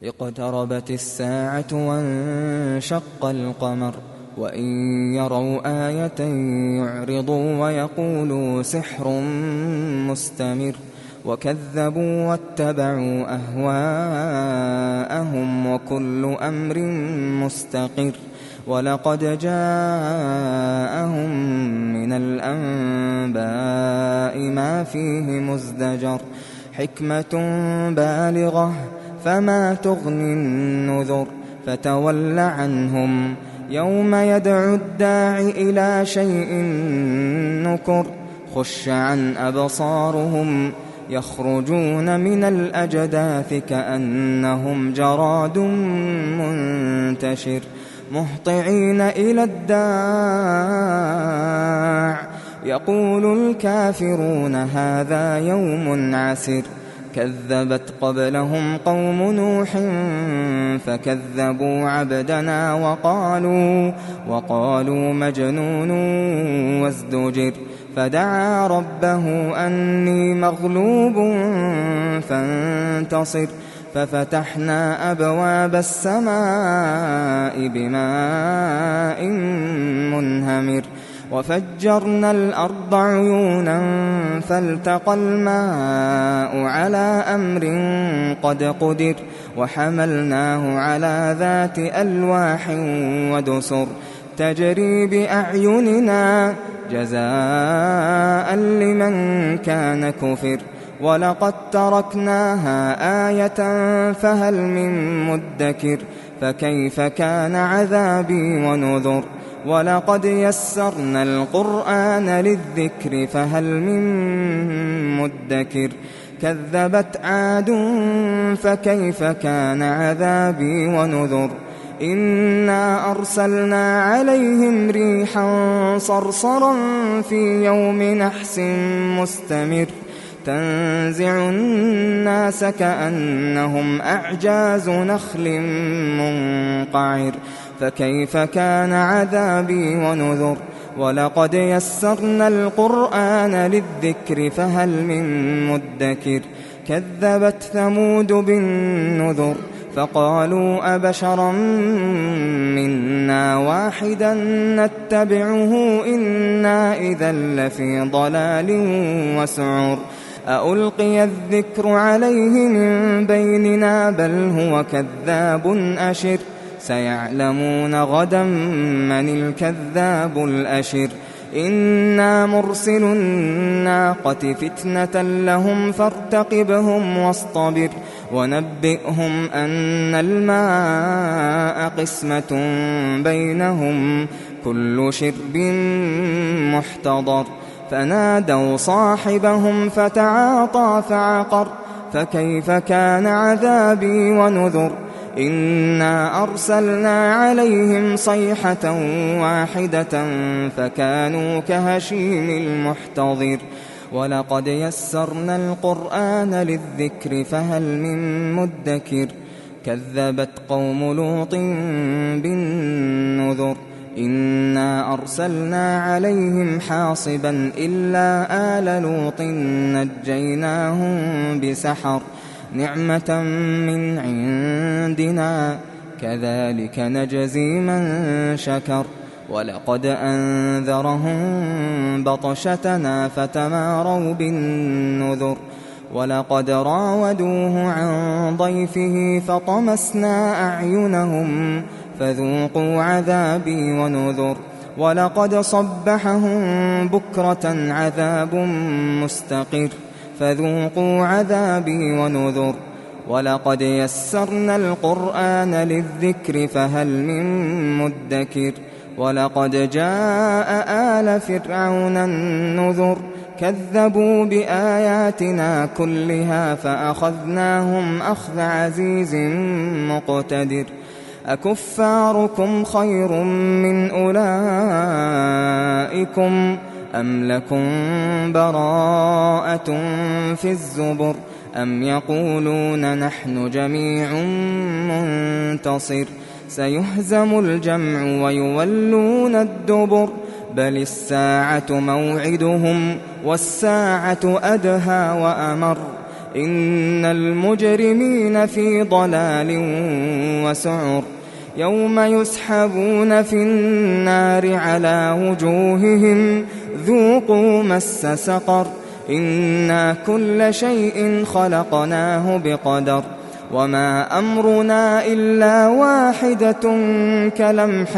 اقتربت الساعة وانشق القمر وإن يروا آية يعرضوا ويقولوا سحر مستمر وكذبوا واتبعوا أهواءهم وكل أمر مستقر ولقد جاءهم من الأنباء ما فيه مزدجر حكمة بالغة فما تغني النذر فتول عنهم يوم يدعو الداع إلى شيء نكر خش عن أبصارهم يخرجون من الأجداث كأنهم جراد منتشر مهطعين إلى الداع يقول الكافرون هذا يوم عسر كذبت قبلهم قوم نوح فكذبوا عبدنا وقالوا مجنون وازدجر فدعا ربه أني مغلوب فانتصر ففتحنا أبواب السماء بماء منهمر وفجرنا الأرض عيونا فالتقى الماء على أمر قد قدر وحملناه على ذات ألواح ودسر تجري بأعيننا جزاء لمن كان كفر ولقد تركناها آية فهل من مدكر فكيف كان عذابي ونذر ولقد يسرنا القرآن للذكر فهل من مدكر كذبت عاد فكيف كان عذابي ونذر إنا أرسلنا عليهم ريحا صرصرا في يوم نحس مستمر تنزع الناس كأنهم أعجاز نخل منقعر فكيف كان عذابي ونذر ولقد يسرنا القرآن للذكر فهل من مدكر كذبت ثمود بالنذر فقالوا أبشرا منا واحدا نتبعه إنا إذا لفي ضلال وسعر أألقي الذكر عليه من بيننا بل هو كذاب أشر سيعلمون غدا من الكذاب الأشر إنا مرسل الناقة فتنة لهم فارتقبهم واصطبر ونبئهم أن الماء قسمة بينهم كل شرب محتضر فنادوا صاحبهم فتعاطى فعقر فكيف كان عذابي ونذر إنا أرسلنا عليهم صيحة واحدة فكانوا كهشيم المحتضر ولقد يسرنا القرآن للذكر فهل من مدكر كذبت قوم لوط بالنذر إنا أرسلنا عليهم حاصبا إلا آل لوط نجيناهم بسحر نعمة من عندنا كذلك نجزي من شكر ولقد أنذرهم بطشتنا فتماروا بالنذر ولقد راودوه عن ضيفه فطمسنا أعينهم فذوقوا عذابي ونذر ولقد صبحهم بكرة عذاب مستقر فذوقوا عذابي ونذر ولقد يسرنا القرآن للذكر فهل من مدكر ولقد جاء آل فرعون النذر كذبوا بآياتنا كلها فأخذناهم أخذ عزيز مقتدر أكفاركم خير من أولئكم أم لكم براءة في الزبر أم يقولون نحن جميع منتصر سيهزم الجمع ويولون الدبر بل الساعة موعدهم والساعة أدهى وأمر إن المجرمين في ضلال وسعر يوم يسحبون في النار على وجوههم ذوقوا مس سقر إنا كل شيء خلقناه بقدر وما أمرنا إلا واحدة كلمح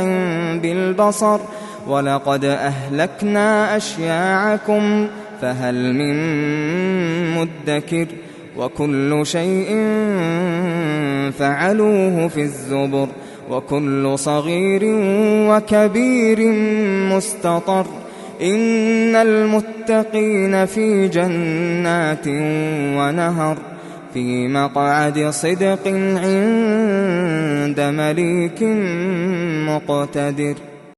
بالبصر ولقد أهلكنا أشياعكم فهل من مدكر وكل شيء فعلوه في الزبر وكل صغير وكبير مستطر إن المتقين في جنات ونهر في مقعد صدق عند مليك مقتدر.